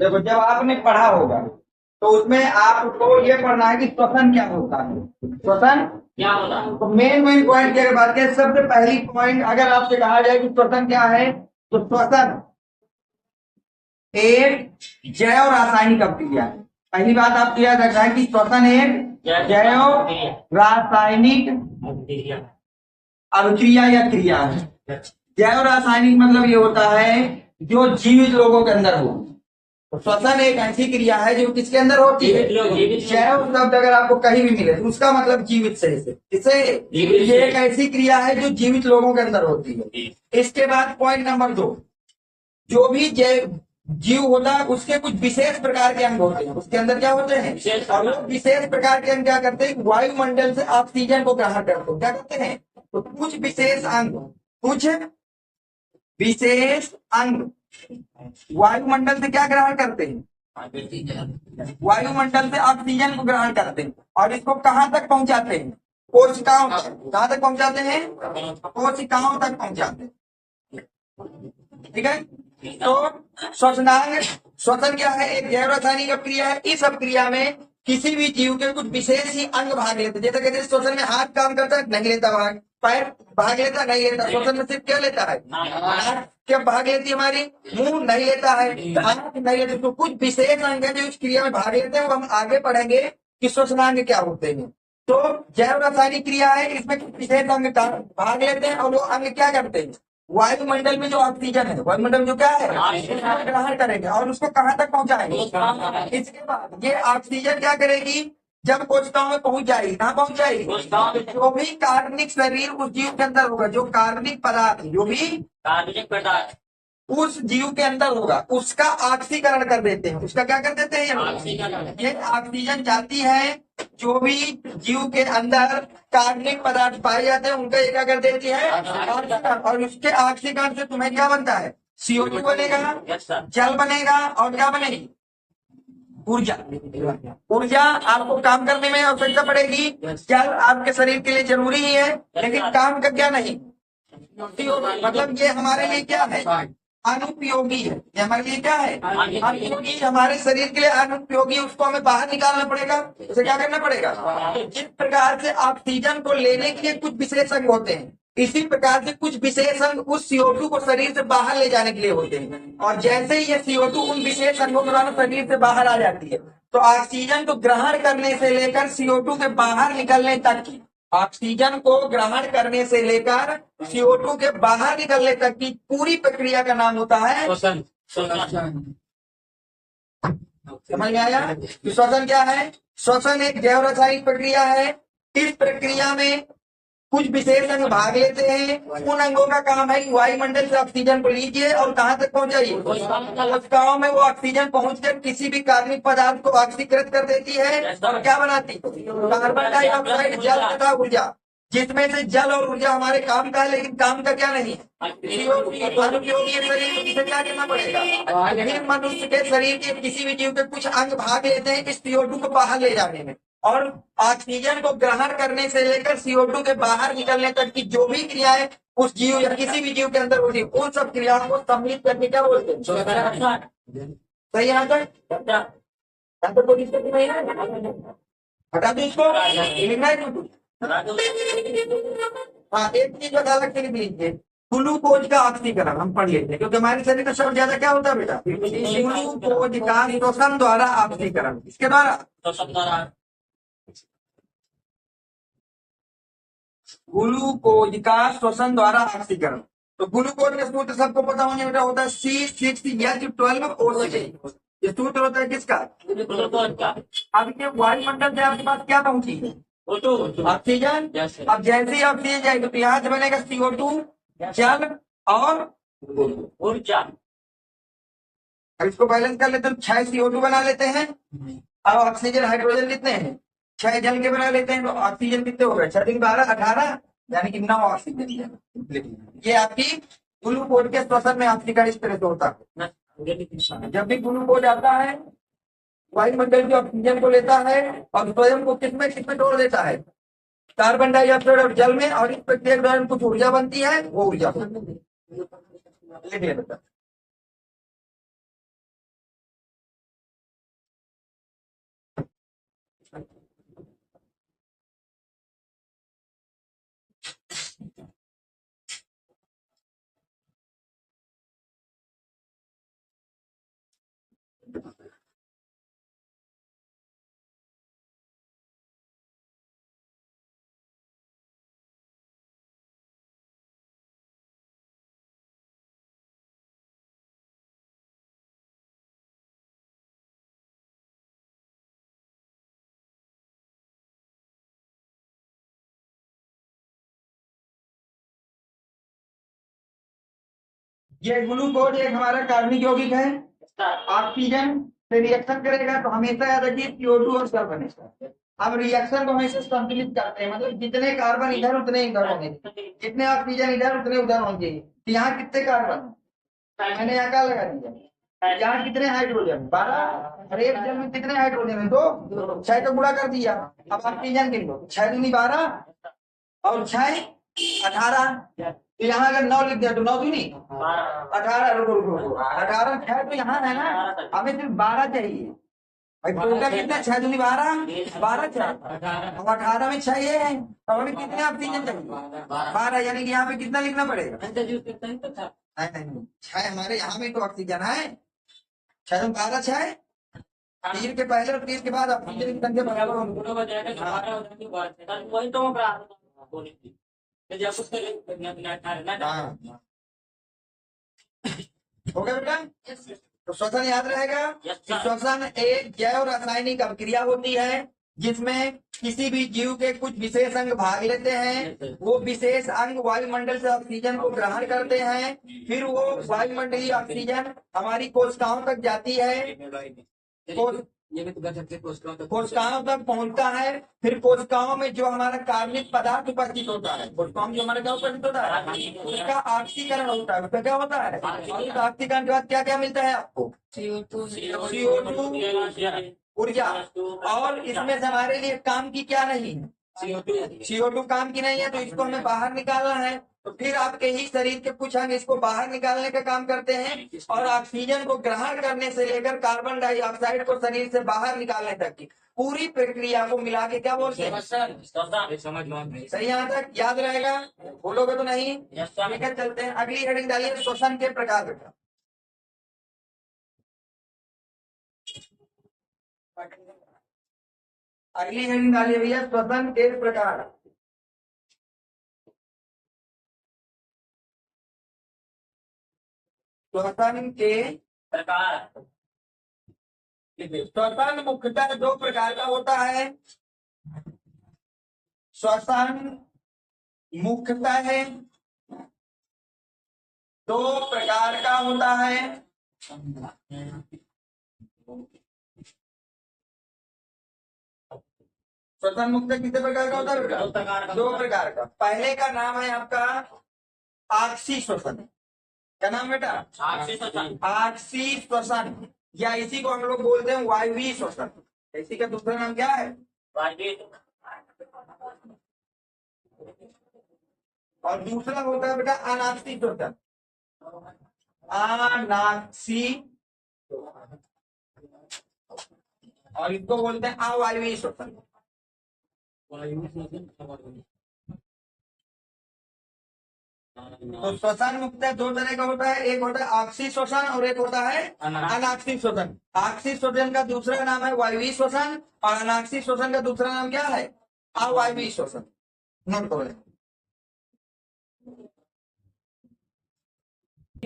देखो, जब आपने पढ़ा होगा तो उसमें आपको ये पढ़ना है कि श्वसन क्या होता है। श्वसन क्या होता है? तो मेन मेन पॉइंट की अगर बात करें, सबसे पहली पॉइंट अगर आपसे कहा जाए कि श्वसन क्या है, तो श्वसन एक जैव रासायनिक अभिक्रिया है। पहली बात आपको याद रखना है कि श्वसन एक जैव रासायनिक अभिक्रिया या क्रिया है। जैव रासायनिक मतलब ये होता है जो जीवित लोगों के अंदर हो। तो श्वसन एक ऐसी क्रिया है जो किसके अंदर होती है। जैव शब्द अगर आपको कहीं भी मिले तो उसका मतलब जीवित से इसे ये एक ऐसी क्रिया है जो जीवित लोगों के अंदर होती है। इसके बाद पॉइंट नंबर 2, जो भी जैव जीव होता है उसके कुछ विशेष प्रकार के अंग होते हैं, उसके अंदर क्या होते हैं, और वो विशेष प्रकार के अंग क्या करते हैं, वायुमंडल से ऑक्सीजन को ग्रहण करते हैं। क्या करते हैं, तो कुछ विशेष अंग वायुमंडल से क्या ग्रहण करते हैं, वायुमंडल से ऑक्सीजन को ग्रहण करते हैं और इसको कहाँ तक पहुंचाते हैं, कोशिकाओं तक। कहाँ तक पहुंचाते हैं, कोशिकाओं तक पहुंचाते हैं। ठीक है, तो श्वसनांग, श्वसन क्या है, एक जैव रासायनिक अभिक्रिया है। इस अभिक्रिया में किसी भी जीव के कुछ विशेष ही अंग भाग लेते हैं। जैसे कहते हैं श्वसन में हाथ काम करता है, नहीं लेता भाग, पैर भाग लेता नहीं लेता। श्वसन में सिर्फ क्या लेता है, नाक क्या भाग लेती है हमारी, मुंह नहीं लेता है, आंख नहीं लेती। तो कुछ विशेष अंग है जो इस क्रिया में भाग लेते हैं, वो हम आगे पढ़ेंगे कि श्वसनांग क्या होते हैं। तो जैव रासायनिक क्रिया है, इसमें कुछ विशेष अंग भाग लेते हैं और वो अंग क्या करते हैं, वायुमंडल में जो ऑक्सीजन है, वायुमंडल में जो क्या है, ऑक्सीजन ग्रहण करेंगे और उसको कहाँ तक पहुंचाएंगे। इसके बाद ये ऑक्सीजन क्या करेगी, जब कोशिकाओं में पहुंच जाएगी, कहाँ पहुंच जाएगी, जो भी कार्बनिक शरीर उस जीव के अंदर होगा, जो कार्बनिक पदार्थ, जो भी कार्बनिक पदार्थ उस जीव के अंदर होगा, उसका ऑक्सीकरण कर देते हैं। उसका क्या कर देते हैं, ये ऑक्सीजन जाती है, जो भी जीव के अंदर कार्बनिक पदार्थ पाए जाते हैं उनका ये क्या कर देती है, ऑक्सीकरण। और उसके ऑक्सीकरण से तुम्हें क्या बनता है, CO2 बनेगा, जल बनेगा और क्या बनेगी, ऊर्जा। ऊर्जा आपको काम करने में आवश्यकता पड़ेगी। जल आपके शरीर के लिए जरूरी ही है, लेकिन काम का क्या नहीं, मतलब ये हमारे लिए क्या है, अनुपयोगी है। ये हमारे लिए क्या है, अनुपयोगी, हमारे शरीर के लिए अनुपयोगी। उसको हमें बाहर निकालना पड़ेगा। उसे क्या करना पड़ेगा, जिस प्रकार से ऑक्सीजन को लेने के लिए कुछ विशेष अंग होते हैं, इसी प्रकार से कुछ विशेष अंग उस CO2 को शरीर से बाहर ले जाने के लिए होते हैं। और जैसे ही ये CO2 उन विशेष अंगों के द्वारा शरीर से बाहर आ जाती है, तो ऑक्सीजन को ग्रहण करने से लेकर CO2 के बाहर निकलने तक की, ऑक्सीजन को ग्रहण करने से लेकर CO2 के बाहर निकलने तक की पूरी प्रक्रिया का नाम होता है श्वसन। समझ में आया कि श्वसन क्या है। श्वसन एक जैव रासायनिक प्रक्रिया है। इस प्रक्रिया में कुछ विशेष अंग भाग लेते हैं। उन अंगों का काम है कि वायुमंडल से ऑक्सीजन को लीजिए और कहाँ तक पहुंचाइए, कोशिकाओं में वो ऑक्सीजन पहुंचकर किसी भी कार्बनिक पदार्थ को ऑक्सीकृत कर देती है और क्या बनाती है, कार्बन डाइऑक्साइड, जल तथा ऊर्जा, जिसमें से जल और ऊर्जा हमारे काम का है, लेकिन काम का क्या नहीं है, अनुपयोगी शरीर को किसे क्या करना पड़ेगा। फिर मनुष्य के शरीर के किसी भी जीव के कुछ अंग भाग लेते हैं इस CO2 को बाहर ले जाने में, और ऑक्सीजन को ग्रहण करने से लेकर CO2 के बाहर निकलने तक की जो भी क्रियाएं उस जीव या किसी भी जीव के अंदर होती है, उन सब क्रियाओं को सम्मिलित करके क्या बोलते हैं, सही है यहाँ पर कोई दिक्कत नहीं है, हटा दो इसको, लिखना है क्यों? हाँ, एक चीज बता अलग लिख लीजिए, ग्लूकोज का ऑक्सीकरण हम पढ़ लेते हैं, क्योंकि हमारे शरीर में सबसे ज्यादा क्या होता है बेटा, ग्लूकोज का श्वसन द्वारा ऑक्सीकरण। इसके द्वारा ग्लूकोज का श्वसन द्वारा ऑक्सीकरण। तो ग्लूकोज का सूत्र सबको पता होने बेटा होता है C6H12O6। ये सूत्र होता है किसका, अब ये वायुमंडल से आपके पास क्या पहुंची है, ऑक्सीजन। अब जैसे ही ऑक्सीजन जाएगी तो यहाँ से बनेगा CO2, जल और ऊर्जा। अब इसको बैलेंस कर लेते हैं, 6 CO2 बना लेते हैं। अब ऑक्सीजन हाइड्रोजन कितने हैं, 6 जल के बना लेते हैं, तो ऑक्सीजन कितने हो गए, 6 12 18, यानी कि 9 ऑक्सीजन। ये आपकी ग्लूकोज के श्वसन में ऑक्सीकरण इस तरह से होता है। जब भी ग्लूकोज आता है वायुमंडल की ऑक्सीजन को लेता है और स्वयं को किसमें तोड़ देता है, कार्बन डाइऑक्साइड और जल में, और इस प्रक्रिया के दौरान कुछ ऊर्जा बनती है, वो ऊर्जा लिख लेते ये ग्लूकोज एक हमारा कार्बनिक यौगिक है, ऑक्सीजन से रिएक्शन करेगा तो हमेशा याद रखिए CO2 और सल्फर बनेगा। हम रिएक्शन को हमेशा संतुलित करते हैं, मतलब जितने कार्बन इधर उतने इधर होंगे, जितने ऑक्सीजन इधर उतने उधर होंगे। तो यहाँ कितने कार्बन, मैंने यहाँ क्या लगा दिया, यहाँ कितने हाइड्रोजन 12, और एक जल में कितने हाइड्रोजन है 2, 6 तो गुणा कर दिया। अब ऑक्सीजन गिन लो, 6 दूनी 12 और 6 18। तो यहाँ अगर 9 लिख दिया तो 9 दूनी 18, रुको रुको रुको, 18 6 तो यहाँ है ना, हमें सिर्फ 12 चाहिए भाई। टोटल कितना, 6 दूनी 12, 12 6, अब 18 में 6 ये है, अब हमें कितने ऑक्सीजन चाहिए 12, यानी कि यहाँ पे कितना लिखना पड़ेगा, नहीं 6 हमारे यहाँ में तो ऑक्सीजन है, 6 में 12 6, तीर के पहले और तीर के बाद ऑक्सीजन की संख्या बराबर होगी। वही तो मैं करा रहा हूँ। जब उसके हाँ। हो गया बेटा, तो श्वसन याद रहेगा। श्वसन एक जैव रासायनिक अभिक्रिया होती है जिसमें किसी भी जीव के कुछ विशेष अंग भाग लेते हैं। वो विशेष अंग वायुमंडल से ऑक्सीजन को ग्रहण करते हैं, फिर वो वायुमंडलीय ऑक्सीजन हमारी कोशिकाओं तक जाती है, कोशिकाओं तक पहुंचता है। फिर कोशिकाओं में जो हमारा कार्बनिक पदार्थ उपस्थित होता है, कोशिकाओं में जो हमारा क्या उपस्थित होता है, उसका ऑक्सीकरण होता है। उसका क्या होता है, और इस ऑक्सीकरण के बाद क्या क्या मिलता है आपको, CO2 ऊर्जा। और इसमें से हमारे लिए काम की क्या नहीं है, CO2 काम की नहीं है, तो इसको हमें बाहर निकालना है। तो फिर आपके ही शरीर के कुछ अंग इसको बाहर निकालने का काम करते हैं, और ऑक्सीजन को ग्रहण करने से लेकर कार्बन डाइऑक्साइड को शरीर से बाहर निकालने तक की पूरी प्रक्रिया को मिला के क्या बोलते हैं, सही यहाँ तक याद रहेगा, बोलोगे तो नहीं। ठीक है, चलते हैं अगली हेडिंग डालिए, श्वसन के प्रकार बेटा। अगली हेडिंग डालिए भैया, श्वसन के प्रकार। श्वसन के प्रकार श्वसन मुख्यतः 2 प्रकार का होता है। श्वसन मुख्यतः 2 प्रकार का होता है। श्वसन मुक्त कितने प्रकार का होता है बेटा, 2 प्रकार का। पहले का नाम है आपका आक्सी श्वसन। क्या नाम बेटा, आक्सी श्वसन, या इसी को हम लोग बोलते हैं वायवीय श्वसन। इसी का दूसरा नाम क्या है, और दूसरा होता है बेटा अनाक्सी श्वसन। अनाक्सी, और इसको बोलते हैं अवायवीय श्वसन। तो श्वसन मुक्त 2 तरह का होता है, एक होता है आक्सी श्वसन और एक होता है अनाक्सी श्वसन। आक्सी श्वसन का दूसरा नाम है वायवीय श्वसन, और अनाक्सी श्वसन का दूसरा नाम क्या है, अवायवीय श्वसन। नोट करो,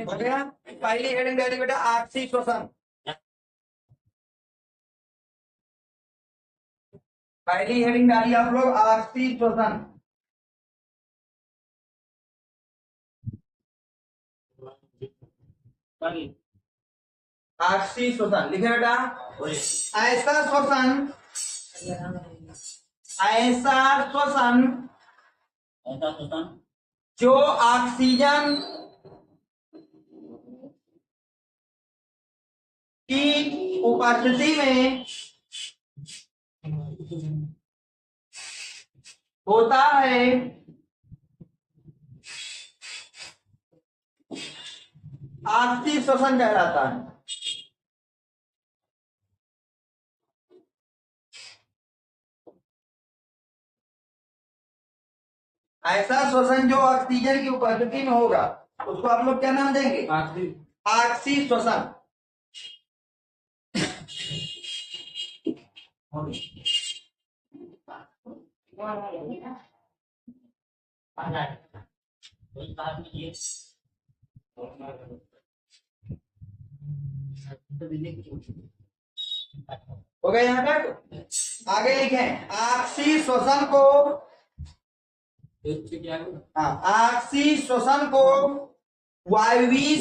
हो गया। पहली हेडिंग डाली बेटा आक्सी श्वसन। पहली हेडिंग डाली आप लोग आक्सी श्वसन। आक्सी श्वसन लिखे बेटा, ऐसा श्वसन, ऐसा श्वसन जो ऑक्सीजन की उपस्थिति में होता है, आक्सी श्वसन कहलाता है। ऐसा श्वसन जो ऑक्सीजन की उपस्थिति में होगा उसको आप लोग क्या नाम देंगे, आक्सी श्वसन। हो गया यहाँ तक। आगे लिखें आक्सी श्वसन को, हाँ आक्सी श्वसन को वायवीय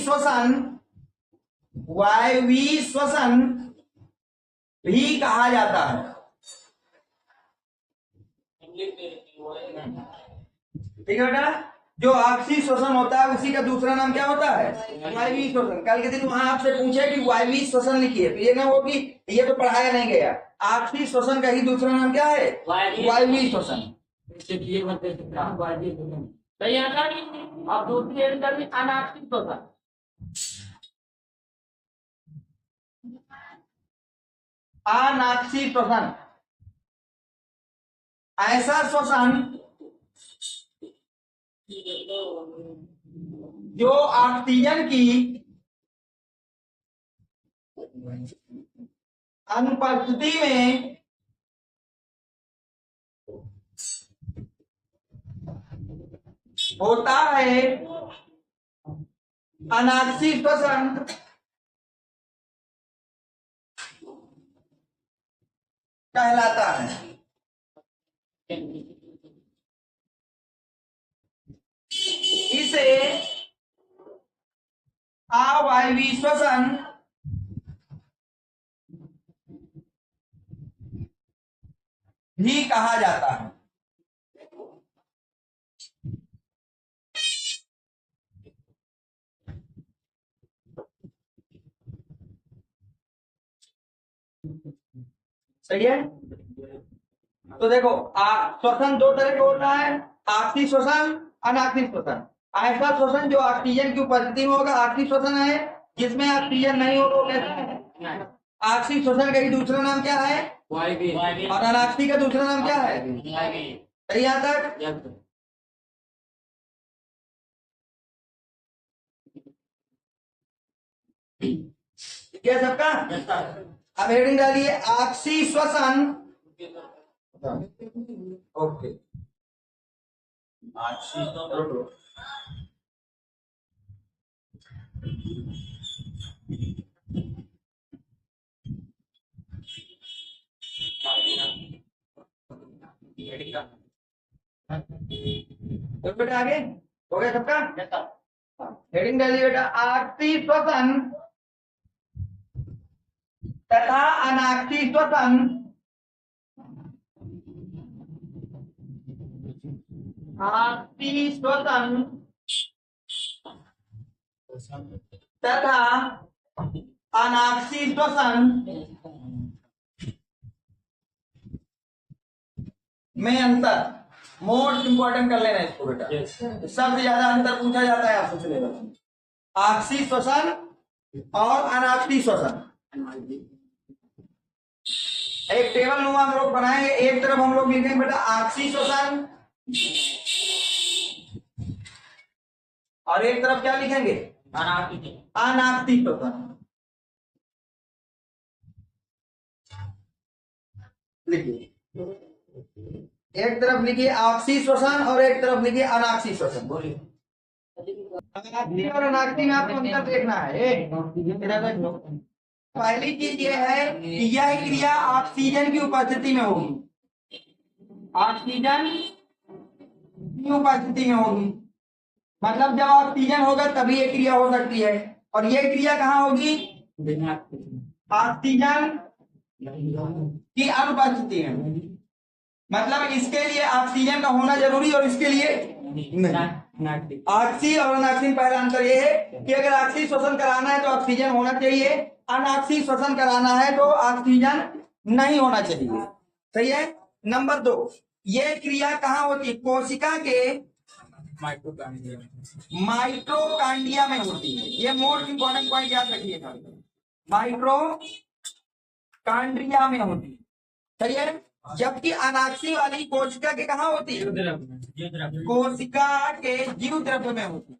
श्वसन भी कहा जाता है। ठीक है बेटा, जो आपसी श्वसन होता है उसी का दूसरा नाम क्या होता है? वायवीय श्वसन। कल के दिन वहां आपसे पूछे कि वायवीय श्वसन लिखिए, तो ये ना हो कि ये तो पढ़ाया नहीं गया। आपसी श्वसन का ही दूसरा नाम क्या है? वायवीय श्वसन। सही आंसर। अब दूसरी आंसर में अनाक्षिक श्वसन। अनाक्षी श्वसन ऐसा श्वसन जो ऑक्सीजन की अनुपस्थिति में होता है। अनाक्षी श्वसन कहलाता है। इसे अवायवीय श्वसन भी कहा जाता है। सही है। तो देखो श्वसन दो तरह का होता है, आक्सीय श्वसन, अनाक्सीय श्वसन। ऐसा श्वसन जो ऑक्सीजन की उपस्थिति में होगा आक्सीय श्वसन है, जिसमें ऑक्सीजन नहीं होगा वो कैसा है? आक्सीय श्वसन का ही दूसरा नाम क्या है? और अनाक्सीय का दूसरा नाम क्या है? सही यहाँ तक? क्या सबका? अब हेडिंग डालिए आक्सीय श्वसन। ओके, तो बेटा आगे हो गया सबका? हेडिंग डालिए बेटा आक्सीय श्वसन तथा अनाक्सीय श्वसन आक्सीय श्वसन तथा अनाक्सीय श्वसन में अंतर मोस्ट इंपॉर्टेंट कर लेना इसको बेटा। सबसे ज्यादा अंतर पूछा जाता है आपसे सिलेबस में, आक्सीय श्वसन और अनाक्सीय श्वसन। एक टेबल नुमा हम लोग बनाएंगे, एक तरफ हम लोग लिखेंगे बेटा आक्सीय श्वसन और एक तरफ क्या लिखेंगे? अनाक्सीय श्वसन। लिखिए, एक तरफ लिखिए आक्सीय श्वसन और एक तरफ लिखिए अनाक्सीय श्वसन। बोलिए अनाक्सीय और अनाक्सीय में आपको अंतर देखना है। पहली चीज ये है कि यह क्रिया ऑक्सीजन की उपस्थिति में होगी, ऑक्सीजन की उपस्थिति में होगी। मतलब जब ऑक्सीजन होगा तभी ये क्रिया हो सकती है, और ये क्रिया कहाँ होगी? ऑक्सीजन की अनुपस्थिति में। मतलब इसके लिए ऑक्सीजन का होना जरूरी और इसके लिए नहीं। आक्सीय और अनाक्सीय में पहला अंतर यह है कि अगर आक्सीय श्वसन कराना है तो ऑक्सीजन होना चाहिए, अनाक्सीय श्वसन कराना है तो ऑक्सीजन नहीं होना चाहिए। सही है। नंबर 2, ये क्रिया कहाँ होती है? कोशिका के माइटोकांड्रिया में होती है। ये मोस्ट इंपॉर्टेंट पॉइंट याद रखिएगा, माइटोकांड्रिया में होती है। सही है। जबकि अनाक्सीय वाली कोशिका के कहाँ होती है? कोशिका के जीव द्रव्य में होती है।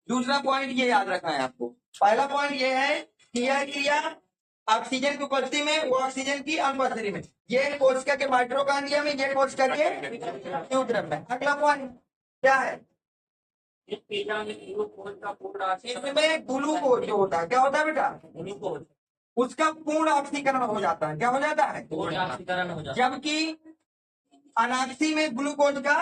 दूसरा पॉइंट ये याद रखना है आपको। पहला पॉइंट ये है कि यह क्रिया ऑक्सीजन की उपस्थिति में, वो ऑक्सीजन की अनुपस्थिति में। ये कोशिका के माइटोकांड्रिया में, ये कोशिका के जीव द्रव्य में। अगला पॉइंट क्या है? इसमें ग्लूकोज जो होता है, क्या होता है बेटा? ग्लूकोज, उसका पूर्ण ऑक्सीकरण हो जाता है। क्या हो जाता है? पूर्ण ऑक्सीकरण हो जाता है। जबकि अनाक्सीय में ग्लूकोज का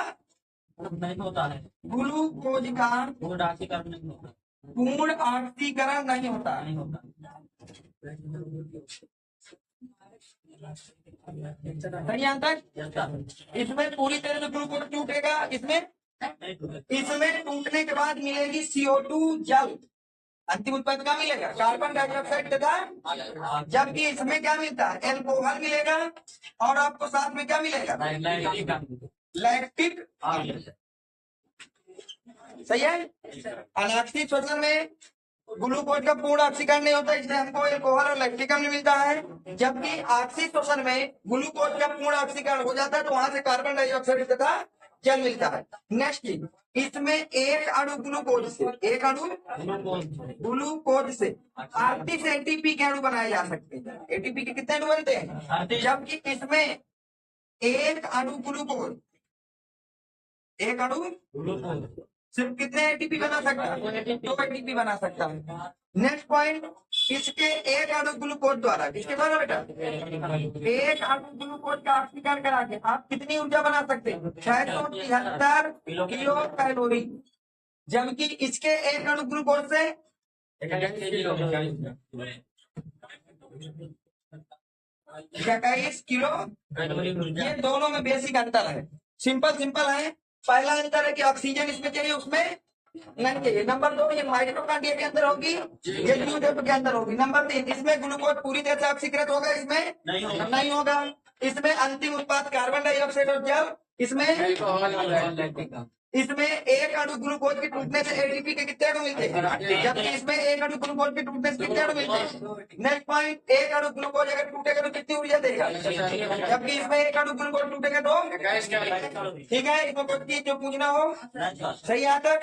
नहीं होता है। ग्लूकोज का पूर्ण ऑक्सीकरण नहीं होता। पूर्ण ऑक्सीकरण नहीं होता। नहीं होता। सही आंसर। जलता है। इसमें पूरी तरह से ग्लूकोज टूटेगा, इसमें नहीं टूटेगा। इसमें टूटने के बाद मिलेगी CO2 जल। अंतिम उत्पाद क्या मिलेगा? कार्बन डाइऑक्साइड तथा, जबकि इसमें क्या मिलता है? एल्कोहल मिलेगा और आपको साथ में क्या मिलेगा? लैक्टिक। सही है। अनाक्षिक शोषण में ग्लूकोज का पूर्ण ऑक्सीकरण नहीं होता, इसलिए हमको एल्कोहल और लैक्टिक अम्ल मिलता है। जबकि आक्षिक शोषण में ग्लूकोज का पूर्ण ऑक्सीकरण हो जाता है, तो वहां से कार्बन डाइऑक्साइड तथा जल मिलता है। नेक्स्ट, इसमें एक अणु ग्लूकोज से, एक अणु ग्लूकोज से 38 ATP के अणु बनाए जा सकते हैं। ATP के कितने अणु बनते हैं? जबकि इसमें एक अणु ग्लूकोज, एक अणु सिर्फ कितने ATP बना सकता है? 2 ATP बना सकता है। नेक्स्ट पॉइंट, इसके एक अणु ग्लूकोज द्वारा, किसके द्वारा बेटा? एक अणु ग्लूकोज का ऑक्सीकरण करा के आप कितनी ऊर्जा बना सकते हैं? 673 किलो कैलोरी। जबकि इसके एक अणु ग्लूकोज से 21 किलो। ये दोनों में बेसिक अंतर है। सिंपल है। पहला अंतर है कि ऑक्सीजन इसमें चाहिए, उसमें नहीं चाहिए। नंबर 2, ये माइटोकॉन्ड्रिया के अंदर होगी, ये न्यूक्लियस के अंदर होगी। नंबर 3, इसमें ग्लूकोज पूरी तरह से ऑक्सीकृत होगा, इसमें नहीं होगा। इसमें अंतिम उत्पाद कार्बन डाइऑक्साइड और जल, इसमें एक अणु ग्लूकोज के टूटने से ATP के कितने अणु मिलते हैं? जबकि इसमें एक अणु ग्लूकोज के टूटने से कितने अणु मिलते हैं? नेक्स्ट पॉइंट, एक अणु ग्लूकोज अगर टूटेगा तो कितनी ऊर्जा देगा? जबकि इसमें एक अणु ग्लूकोज टूटेगा तो, ठीक है। इसमें कोई चीज जो पूछना हो, सही आता है।